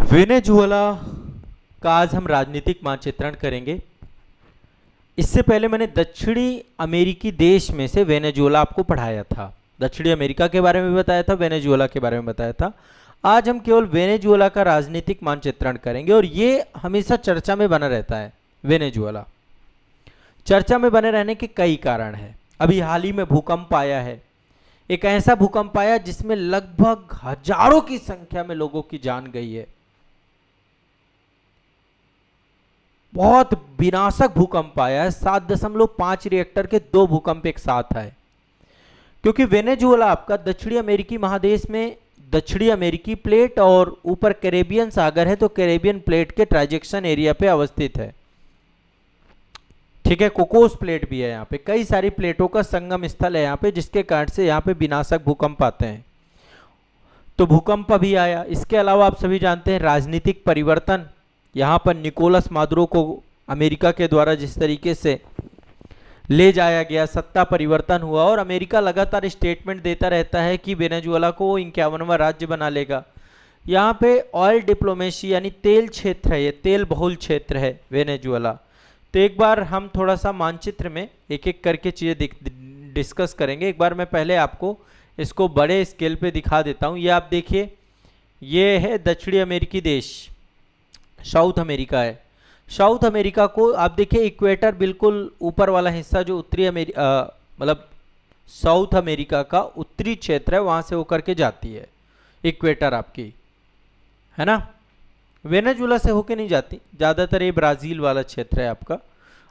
Venezuela का आज हम राजनीतिक मानचित्रण करेंगे। इससे पहले मैंने दक्षिणी अमेरिकी देश में से वेनेजुएला आपको पढ़ाया था। दक्षिणी अमेरिका के बारे में भी बताया था, वेनेजुएला के बारे में बताया था। आज हम केवल वेनेजुएला का राजनीतिक मानचित्रण करेंगे और ये हमेशा चर्चा में बना रहता है। वेनेजुएला चर्चा में बने रहने के कई कारण हैं। अभी हाल ही में भूकंप आया है, एक ऐसा भूकंप आया जिसमें लगभग हजारों की संख्या में लोगों की जान गई है। बहुत विनाशक भूकंप आया है। 7.5 रिएक्टर के 2 भूकंप एक साथ आए, क्योंकि वेनेजुएला आपका दक्षिणी अमेरिकी महादेश में दक्षिणी अमेरिकी प्लेट और ऊपर कैरेबियन सागर है, तो कैरेबियन प्लेट के ट्रांजैक्शन एरिया पे अवस्थित है। ठीक है, कोकोस प्लेट भी है यहाँ पे, कई सारी प्लेटों का संगम स्थल है यहाँ पे, जिसके कारण से यहाँ पे विनाशक भूकंप आते हैं। तो भूकंप अभी आया। इसके अलावा आप सभी जानते हैं राजनीतिक परिवर्तन। यहाँ पर निकोलस मादुरो को अमेरिका के द्वारा जिस तरीके से ले जाया गया, सत्ता परिवर्तन हुआ और अमेरिका लगातार स्टेटमेंट देता रहता है कि वेनेजुएला को 51वां राज्य बना लेगा। यहाँ पे ऑयल डिप्लोमेसी यानी तेल क्षेत्र है, ये तेल बहुल क्षेत्र है वेनेजुएला। तो एक बार हम थोड़ा सा मानचित्र में एक एक करके चीज़ें डिस्कस करेंगे। एक बार मैं पहले आपको इसको बड़े स्केल पे दिखा देता हूँ। ये आप देखिए, ये है दक्षिणी अमेरिकी देश, साउथ अमेरिका है। साउथ अमेरिका को आप देखिए, इक्वेटर बिल्कुल ऊपर वाला हिस्सा जो उत्तरी मतलब साउथ अमेरिका का उत्तरी क्षेत्र है, वहाँ से होकर के जाती है इक्वेटर आपकी, है ना। वेनेजुएला से होके नहीं जाती, ज़्यादातर ये ब्राज़ील वाला क्षेत्र है आपका।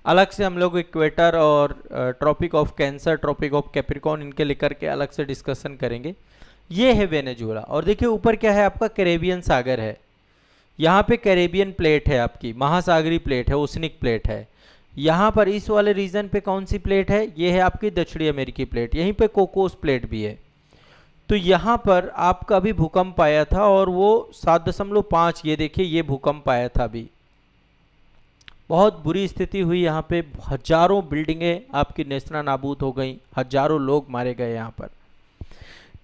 अलग से हम लोग इक्वेटर और Tropic of Cancer, Tropic of Capricorn, इनके लेकर के अलग से डिस्कशन करेंगे। ये है वेनेजुएला। और देखिए ऊपर क्या है आपका, कैरेबियन सागर है। यहाँ पे कैरेबियन प्लेट है आपकी, महासागरी प्लेट है, ओशनिक प्लेट है। यहाँ पर इस वाले रीजन पे कौन सी प्लेट है, ये है आपकी दक्षिणी अमेरिकी प्लेट। यहीं पे कोकोस प्लेट भी है। तो यहाँ पर आपका भी भूकंप आया था और वो 7.5, ये देखिए ये भूकंप आया था अभी। बहुत बुरी स्थिति हुई यहाँ पे, हजारों बिल्डिंगें आपकी नेस्तना नाबूद हो गई, हजारों लोग मारे गए यहाँ पर।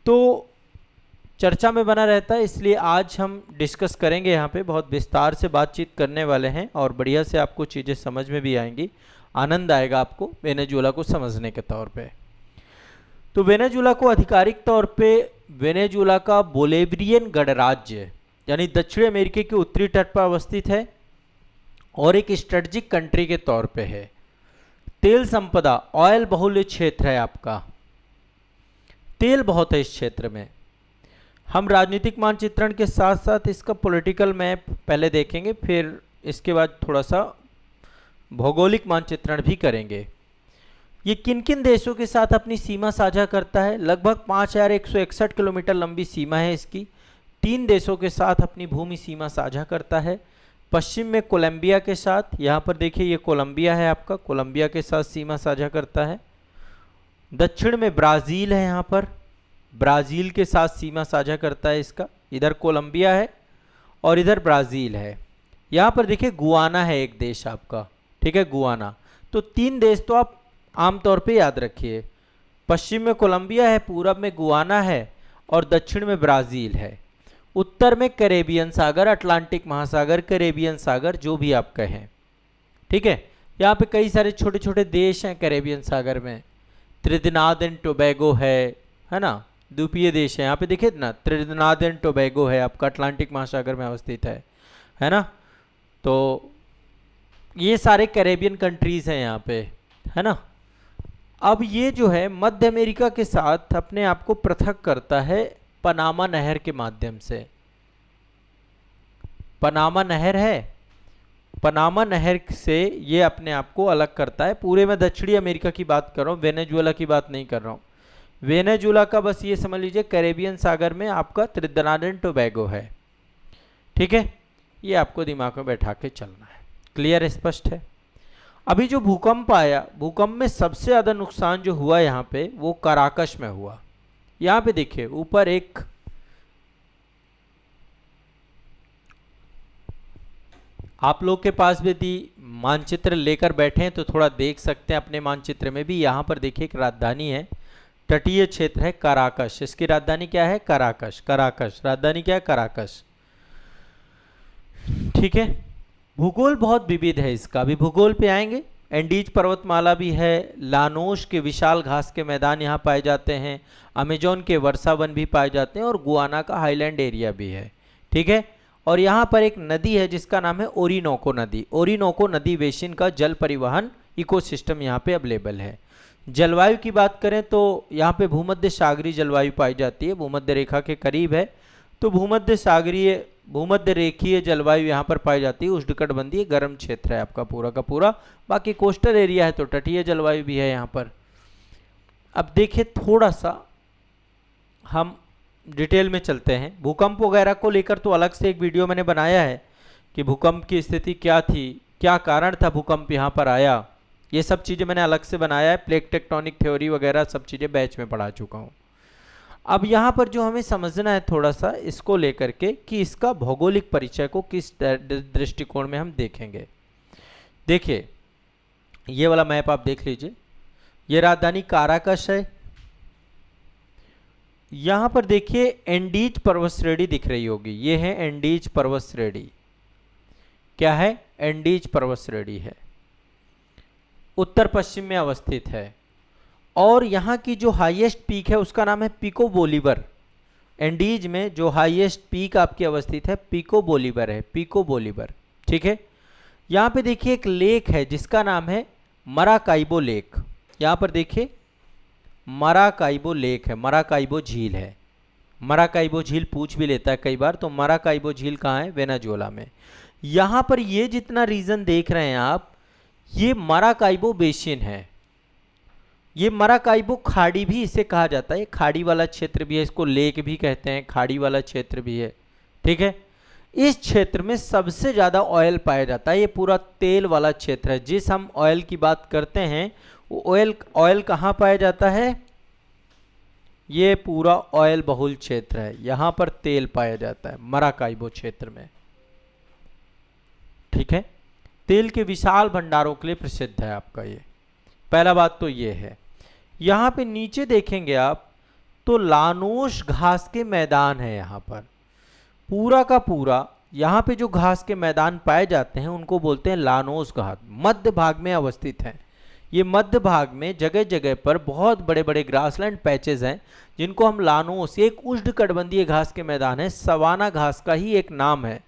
तो चर्चा में बना रहता है, इसलिए आज हम डिस्कस करेंगे यहाँ पे, बहुत विस्तार से बातचीत करने वाले हैं और बढ़िया से आपको चीज़ें समझ में भी आएंगी, आनंद आएगा आपको वेनेजुएला को समझने के तौर पे। तो वेनेजुएला को आधिकारिक तौर पे वेनेजुएला का बोलेवियन गणराज्य यानी दक्षिण अमेरिका के उत्तरी तट पर अवस्थित है और एक स्ट्रेटजिक कंट्री के तौर पे है। तेल संपदा, ऑयल बहुल्य क्षेत्र है आपका, तेल बहुत है इस क्षेत्र में। हम राजनीतिक मानचित्रण के साथ साथ इसका पॉलिटिकल मैप पहले देखेंगे, फिर इसके बाद थोड़ा सा भौगोलिक मानचित्रण भी करेंगे। ये किन किन देशों के साथ अपनी सीमा साझा करता है, लगभग 5161 किलोमीटर लंबी सीमा है इसकी। 3 देशों के साथ अपनी भूमि सीमा साझा करता है। पश्चिम में कोलंबिया के साथ, यहाँ पर देखिए ये कोलंबिया है आपका, कोलंबिया के साथ सीमा साझा करता है। दक्षिण में ब्राज़ील है, यहाँ पर ब्राज़ील के साथ सीमा साझा करता है इसका। इधर कोलंबिया है और इधर ब्राज़ील है। यहाँ पर देखिए गुआना है एक देश आपका, ठीक है, गुआना। तो 3 देश तो आप आमतौर पे याद रखिए, पश्चिम में कोलंबिया है, पूरब में गुआना है और दक्षिण में ब्राज़ील है। उत्तर में कैरेबियन सागर, अटलांटिक महासागर, कैरेबियन सागर, जो भी आप कहें, ठीक है। यहाँ पे कई सारे छोटे छोटे देश हैं कैरेबियन सागर में। त्रिनिदाद एंड टोबैगो है ना, द्वीपीय देश है यहाँ पे, देखिए ना, त्रिनिदाद एंड टोबैगो है आपका, अटलांटिक महासागर में अवस्थित है ना। तो ये सारे कैरेबियन कंट्रीज हैं यहाँ पे, है ना। अब ये जो है मध्य अमेरिका के साथ अपने आप को पृथक करता है पनामा नहर के माध्यम से। पनामा नहर है, पनामा नहर से ये अपने आप को अलग करता है। पूरे में दक्षिणी अमेरिका की बात कर रहा हूँ, वेनेजुएला की बात नहीं कर रहा हूँ। वेनेजुएला का बस ये समझ लीजिए कैरेबियन सागर में आपका त्रिनिदाद एंड टोबैगो है, ठीक है। ये आपको दिमाग में बैठा के चलना है, क्लियर, स्पष्ट है। अभी जो भूकंप आया, भूकंप में सबसे ज़्यादा नुकसान जो हुआ यहाँ पे वो काराकश में हुआ। यहाँ पे देखिए ऊपर एक आप लोग के पास भी यदि मानचित्र लेकर बैठे हैं तो थोड़ा देख सकते हैं अपने मानचित्र में भी। यहाँ पर देखिए एक राजधानी है, तटीय क्षेत्र है काराकश। इसकी राजधानी क्या है, काराकश। काराकश राजधानी क्या है, काराकश। ठीक है। भूगोल बहुत विविध है इसका, अभी भूगोल पे आएंगे। एंडीज पर्वतमाला भी है, लानोश के विशाल घास के मैदान यहाँ पाए जाते हैं, अमेजोन के वर्षा वन भी पाए जाते हैं, और गुआना का हाईलैंड एरिया भी है। ठीक है। और यहाँ पर एक नदी है जिसका नाम है ओरिनोको नदी। ओरिनोको नदी बेसिन का जल परिवहन इकोसिस्टम यहाँ पे अवेलेबल है। जलवायु की बात करें तो यहाँ पे भूमध्य सागरीय जलवायु पाई जाती है, भूमध्य रेखा के करीब है, तो भूमध्य रेखीय जलवायु यहाँ पर पाई जाती है। उष्णकटिबंधीय गर्म क्षेत्र है आपका पूरा का पूरा, बाकी कोस्टल एरिया है तो तटीय जलवायु भी है यहाँ पर। अब देखिए थोड़ा सा हम डिटेल में चलते हैं। भूकंप वगैरह को लेकर तो अलग से एक वीडियो मैंने बनाया है कि भूकंप की स्थिति क्या थी, क्या कारण था भूकंप यहाँ पर आया, ये सब चीज़ें मैंने अलग से बनाया है। प्लेट टेक्टोनिक थ्योरी वगैरह सब चीज़ें बैच में पढ़ा चुका हूँ। अब यहाँ पर जो हमें समझना है थोड़ा सा इसको लेकर के कि इसका भौगोलिक परिचय को किस दृष्टिकोण में हम देखेंगे। देखिए ये वाला मैप आप देख लीजिए, ये राजधानी काराकस है। यहाँ पर देखिए एंडीज पर्वत श्रेणी दिख रही होगी, ये है एंडीज पर्वत श्रेणी। क्या है? एंडीज पर्वत श्रेणी है, उत्तर पश्चिम में अवस्थित है। और यहाँ की जो हाईएस्ट पीक है उसका नाम है पिको बोलीवर। एंडीज में जो हाईएस्ट पीक आपकी अवस्थित है पिको बोलीवर है, पिको बोलीवर। ठीक है। यहाँ पे देखिए एक लेक है जिसका नाम है मराकाइबो लेक। यहाँ पर देखिए मराकाइबो लेक है, मराकाइबो झील है। मराकाइबो झील पूछ भी लेता है कई बार, तो मराकाइबो झील कहाँ है? वेनेजुएला में। यहाँ पर ये जितना रीजन देख रहे हैं आप, ये मराकाइबो बेसिन है। ये मराकाइबो खाड़ी भी इसे कहा जाता है, खाड़ी वाला क्षेत्र भी है, इसको लेक भी कहते हैं, खाड़ी वाला क्षेत्र भी है। ठीक है। इस क्षेत्र में सबसे ज़्यादा ऑयल पाया जाता है, ये पूरा तेल वाला क्षेत्र है। जिस हम ऑयल की बात करते हैं वो ऑयल कहाँ पाया जाता है? ये पूरा ऑयल बहुल क्षेत्र है, यहाँ पर तेल पाया जाता है मराकाइबो क्षेत्र में। ठीक है। तेल के विशाल भंडारों के लिए प्रसिद्ध है आपका ये, पहला बात तो ये है। यहाँ पे नीचे देखेंगे आप तो लानोश घास के मैदान है यहाँ पर, पूरा का पूरा। यहाँ पे जो घास के मैदान पाए जाते हैं उनको बोलते हैं लानोश घास, मध्य भाग में अवस्थित हैं। ये मध्य भाग में जगह जगह पर बहुत बड़े बड़े ग्रासलैंड पैचेस हैं जिनको हम लानोश, एक उष्णकटिबंधीय घास के मैदान है, सवाना घास का ही एक नाम है,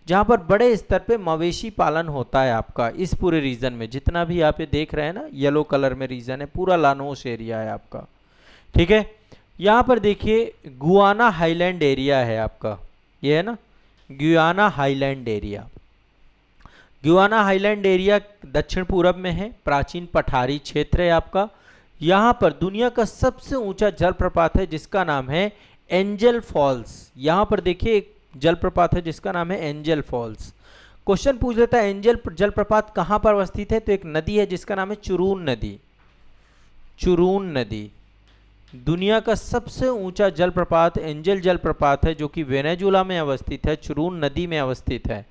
जहाँ पर बड़े स्तर पे मवेशी पालन होता है आपका। इस पूरे रीजन में जितना भी आप ये देख रहे हैं ना, येलो कलर में रीजन है, पूरा लानोश एरिया है आपका। ठीक है। यहाँ पर देखिए गुआना हाईलैंड एरिया है आपका, ये है ना Guana highland area. Guana highland area दक्षिण पूरब में है, प्राचीन पठारी क्षेत्र है आपका। यहाँ पर दुनिया का सबसे ऊंचा जलप्रपात है जिसका नाम है एंजल फॉल्स। यहाँ पर देखिए एक जलप्रपात है जिसका नाम है एंजल फॉल्स। क्वेश्चन पूछ लेता है एंजल जलप्रपात कहाँ पर अवस्थित है, तो एक नदी है जिसका नाम है चुरून नदी। चुरून नदी दुनिया का सबसे ऊंचा जलप्रपात एंजल जलप्रपात है, जो कि वेनेजुएला में अवस्थित है, चुरून नदी में अवस्थित है।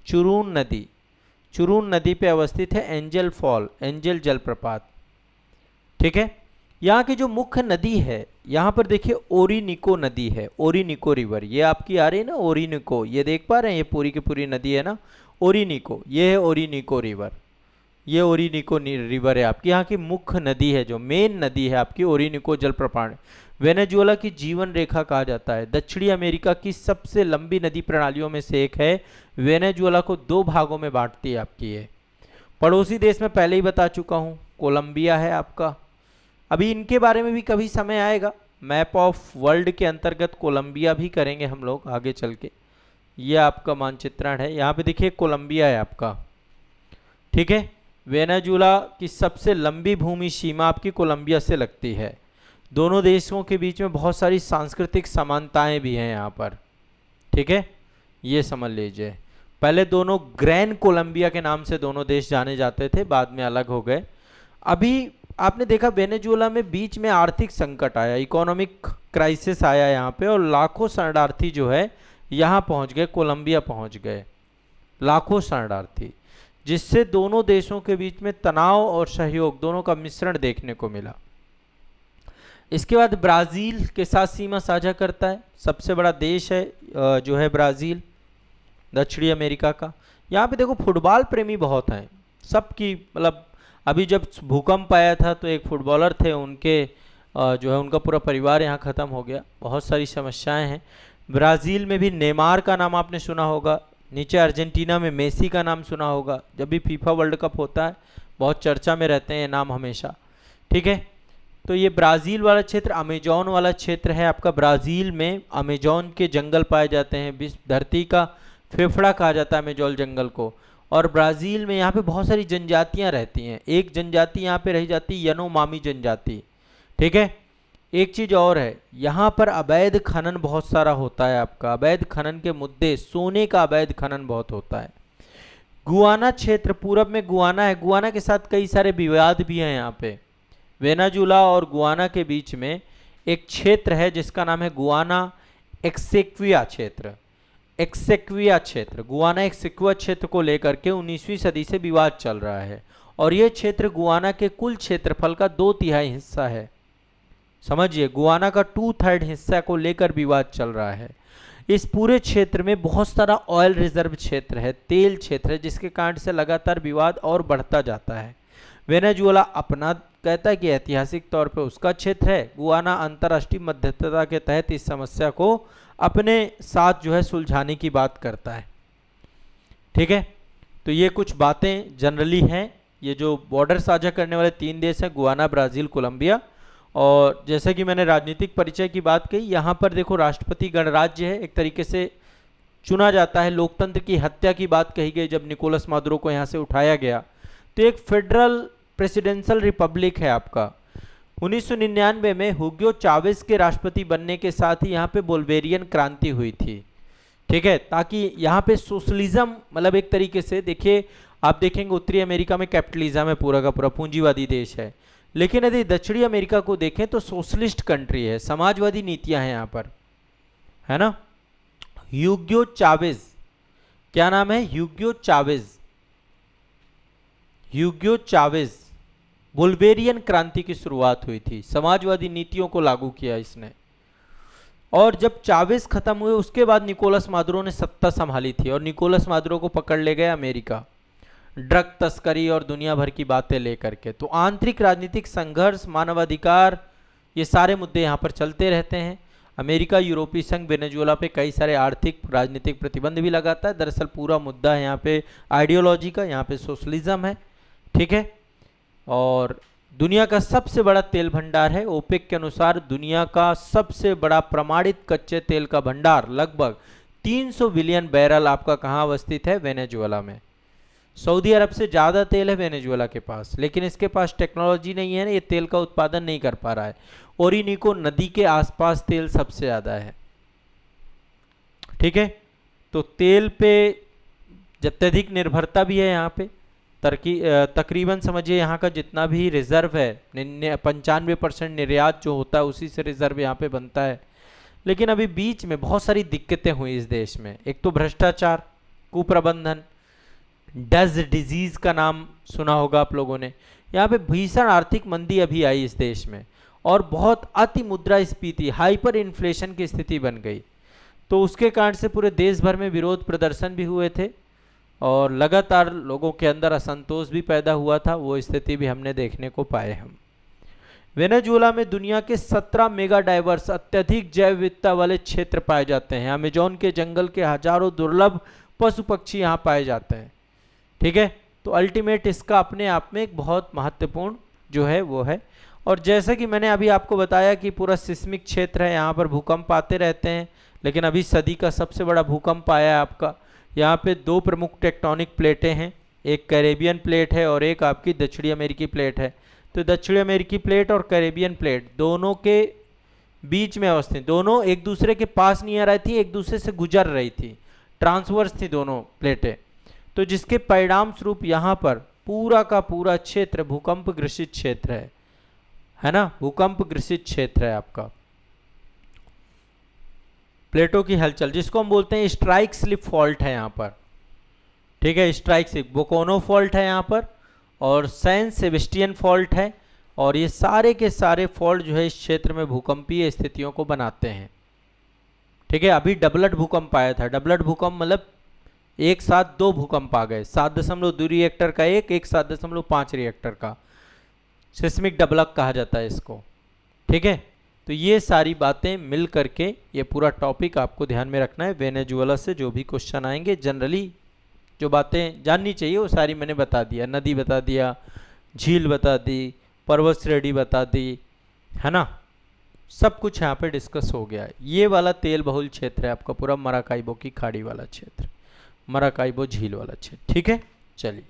चुरून नदी पे अवस्थित है एंजल फॉल, एंजल जलप्रपात। ठीक है। यहाँ की जो मुख्य नदी है, यहाँ पर देखिए ओरिनिको नदी है, ओरिनिको रिवर, ये आपकी आ रही है ना ओरिनिको, ये देख पा रहे हैं, ये पूरी की पूरी नदी है ना ओरिनिको, ये है ओरिनिको रिवर, ये ओरिनिको रिवर है आपकी। यहाँ की मुख्य नदी है, जो मेन नदी है आपकी ओरिनिको जलप्रपात। वेनेजुएला की जीवन रेखा कहा जाता है, दक्षिणी अमेरिका की सबसे लंबी नदी प्रणालियों में से एक है। वेनेजुएला को दो भागों में बांटती है आपकी ये। पड़ोसी देश में पहले ही बता चुका हूँ, कोलंबिया है आपका। अभी इनके बारे में भी कभी समय आएगा, मैप ऑफ वर्ल्ड के अंतर्गत कोलंबिया भी करेंगे हम लोग आगे चल के। ये आपका मानचित्रण है, यहाँ पे देखिए कोलंबिया है आपका। ठीक है। वेनेजुएला की सबसे लंबी भूमि सीमा आपकी कोलंबिया से लगती है। दोनों देशों के बीच में बहुत सारी सांस्कृतिक समानताएं भी हैं यहाँ पर। ठीक है, ये समझ लीजिए। पहले दोनों ग्रैंड कोलंबिया के नाम से दोनों देश जाने जाते थे, बाद में अलग हो गए। अभी आपने देखा वेनेजुएला में बीच में आर्थिक संकट आया, इकोनॉमिक क्राइसिस आया यहाँ पे, और लाखों शरणार्थी जो है यहाँ पहुँच गए, कोलंबिया पहुँच गए, लाखों शरणार्थी, जिससे दोनों देशों के बीच में तनाव और सहयोग दोनों का मिश्रण देखने को मिला। इसके बाद ब्राज़ील के साथ सीमा साझा करता है, सबसे बड़ा देश है जो है ब्राज़ील। दक्षिणी अमेरिका का। यहाँ पे देखो फुटबॉल प्रेमी बहुत हैं सबकी, मतलब अभी जब भूकंप आया था तो एक फुटबॉलर थे, उनके जो है उनका पूरा परिवार यहाँ ख़त्म हो गया। बहुत सारी समस्याएं हैं। ब्राज़ील में भी नेमार का नाम आपने सुना होगा, नीचे अर्जेंटीना में मेसी का नाम सुना होगा। जब भी फीफा वर्ल्ड कप होता है बहुत चर्चा में रहते हैं ये नाम हमेशा। ठीक है, तो ये ब्राज़ील वाला क्षेत्र अमेजोन वाला क्षेत्र है आपका। ब्राज़ील में अमेजोन के जंगल पाए जाते हैं, विश्व धरती का फेफड़ा कहा जाता है अमेजोन जंगल को। और ब्राज़ील में यहाँ पे बहुत सारी जनजातियाँ रहती हैं। एक जनजाति यहाँ पे रही जाती है यनोमामी जनजाति। ठीक है, एक चीज़ और है, यहाँ पर अवैध खनन बहुत सारा होता है आपका। अवैध खनन के मुद्दे, सोने का अवैध खनन बहुत होता है। गुआना क्षेत्र, पूरब में गुआना है, गुआना के साथ कई सारे विवाद भी हैं यहाँ पे। वेनेजुला और गुआना के बीच में एक क्षेत्र है जिसका नाम है गुआना एक्सेक्विया क्षेत्र। एक्सेक्विया क्षेत्र, गुआना एक्सेक्विया क्षेत्र को लेकर के 19वीं सदी से विवाद चल रहा है। और यह क्षेत्र गुआना के कुल क्षेत्रफल का 2/3 हिस्सा है। समझिए, गुआना का 2/3 हिस्सा को लेकर विवाद चल रहा है। इस पूरे क्षेत्र में बहुत सारा ऑयल रिजर्व क्षेत्र है, तेल क्षेत्र है, जिसके कारण से लगातार विवाद और बढ़ता जाता है। वेनेजुएला अपना कहता है कि ऐतिहासिक तौर पे उसका क्षेत्र है। गुआना अंतर्राष्ट्रीय मध्यस्थता के तहत इस समस्या को अपने साथ जो है सुलझाने की बात करता है। ठीक है, तो ये कुछ बातें जनरली हैं। ये जो बॉर्डर साझा करने वाले 3 देश हैं, गुआना, ब्राज़ील, कोलंबिया। और जैसे कि मैंने राजनीतिक परिचय की बात कही, यहाँ पर देखो राष्ट्रपति गणराज्य है, एक तरीके से चुना जाता है। लोकतंत्र की हत्या की बात कही गई जब निकोलस मादुरो को यहाँ से उठाया गया। तो एक फेडरल प्रेसिडेंशियल रिपब्लिक है आपका। 1999 में हुगो चावेज के राष्ट्रपति बनने के साथ ही यहाँ पे बोल्वेरियन क्रांति हुई थी। ठीक है, ताकि यहाँ पे सोशलिज्म, मतलब एक तरीके से देखिए, आप देखेंगे उत्तरी अमेरिका में कैपिटलिज्म है, पूरा का पूरा पूंजीवादी देश है। लेकिन यदि दक्षिणी अमेरिका को देखें तो सोशलिस्ट कंट्री है, समाजवादी नीतियां हैं यहाँ पर, है ना। ह्यूगो चावेज, क्या नाम है? ह्यूगो चावेज। ह्यूगो चावेज, बोल्वेरियन क्रांति की शुरुआत हुई थी, समाजवादी नीतियों को लागू किया इसने। और जब चावेज खत्म हुए उसके बाद निकोलस मादुरो ने सत्ता संभाली थी, और निकोलस मादुरो को पकड़ ले गया अमेरिका, ड्रग तस्करी और दुनिया भर की बातें लेकर के। तो आंतरिक राजनीतिक संघर्ष, मानवाधिकार, ये सारे मुद्दे यहाँ पर चलते रहते हैं। अमेरिका, यूरोपीय संघ वेनेजुएला पे कई सारे आर्थिक राजनीतिक प्रतिबंध भी लगाता है। दरअसल पूरा मुद्दा है यहाँ पे आइडियोलॉजी का, यहाँ पे सोशलिज्म है। ठीक है, और दुनिया का सबसे बड़ा तेल भंडार है। ओपेक के अनुसार दुनिया का सबसे बड़ा प्रमाणित कच्चे तेल का भंडार लगभग 300 बिलियन बैरल आपका कहाँ अवस्थित है? वेनेजुएला में। सऊदी अरब से ज़्यादा तेल है वेनेजुएला के पास, लेकिन इसके पास टेक्नोलॉजी नहीं है ना, ये तेल का उत्पादन नहीं कर पा रहा है। ओरिनिको नदी के आसपास तेल सबसे ज़्यादा है। ठीक है, तो तेल पे अत्यधिक निर्भरता भी है यहाँ पे। तकरीबन समझिए यहाँ का जितना भी रिजर्व है, 95% निर्यात जो होता है उसी से रिजर्व यहाँ पे बनता है। लेकिन अभी बीच में बहुत सारी दिक्कतें हुई इस देश में। एक तो भ्रष्टाचार, कुप्रबंधन, डज डिजीज का नाम सुना होगा आप लोगों ने। यहाँ पे भीषण आर्थिक मंदी अभी आई इस देश में, और बहुत अति मुद्रास्फीति, हाइपर इन्फ्लेशन की स्थिति बन गई। तो उसके कारण से पूरे देश भर में विरोध प्रदर्शन भी हुए थे, और लगातार लोगों के अंदर असंतोष भी पैदा हुआ था। वो स्थिति भी हमने देखने को पाए हम। वेनेजुएला में दुनिया के 17 मेगा डाइवर्स, अत्यधिक जैव विविधता वाले क्षेत्र पाए जाते हैं। अमेजोन के जंगल के हजारों दुर्लभ पशु पक्षी यहाँ पाए जाते हैं। ठीक है, तो अल्टीमेट इसका अपने आप में एक बहुत महत्वपूर्ण जो है वो है। और जैसा कि मैंने अभी आपको बताया कि पूरा सिस्मिक क्षेत्र है, यहाँ पर भूकंप आते रहते हैं। लेकिन अभी सदी का सबसे बड़ा भूकंप आया है आपका। यहाँ पे 2 प्रमुख टेक्टोनिक प्लेटें हैं, एक कैरेबियन प्लेट है और एक आपकी दक्षिणी अमेरिकी प्लेट है। तो दक्षिणी अमेरिकी प्लेट और कैरेबियन प्लेट दोनों के बीच में अवस्थित, दोनों एक दूसरे के पास नहीं आ रही थी, एक दूसरे से गुजर रही थी, ट्रांसवर्स थी दोनों प्लेटें। तो जिसके परिणाम स्वरूप यहाँ पर पूरा का पूरा क्षेत्र भूकंप ग्रसित क्षेत्र है ना, भूकंप ग्रसित क्षेत्र है आपका। प्लेटों की हलचल जिसको हम बोलते हैं स्ट्राइक स्लिप फॉल्ट है यहाँ पर। ठीक है, स्ट्राइक स्लिप, बोकोनो फॉल्ट है यहाँ पर, और सैन सेबेस्टियन फॉल्ट है। और ये सारे के सारे फॉल्ट जो है इस क्षेत्र में भूकंपीय स्थितियों को बनाते हैं। ठीक है, अभी डबलट भूकंप आया था। डबलट भूकंप मतलब एक साथ दो भूकंप आ गए, 7.2 रिएक्टर का एक 7.5 रिएक्टर का, सिस्मिक डबलक कहा जाता है इसको। ठीक है, तो ये सारी बातें मिल करके ये पूरा टॉपिक आपको ध्यान में रखना है। वेनेजुएला से जो भी क्वेश्चन आएंगे जनरली जो बातें जाननी चाहिए वो सारी मैंने बता दिया, नदी बता दिया, झील बता दी, पर्वत श्रेणी बता दी, है ना, सब कुछ यहाँ पे डिस्कस हो गया है। ये वाला तेल बहुल क्षेत्र है आपका पूरा, मराकाइबो की खाड़ी वाला क्षेत्र, मराकाइबो झील वाला क्षेत्र। ठीक है, चलिए।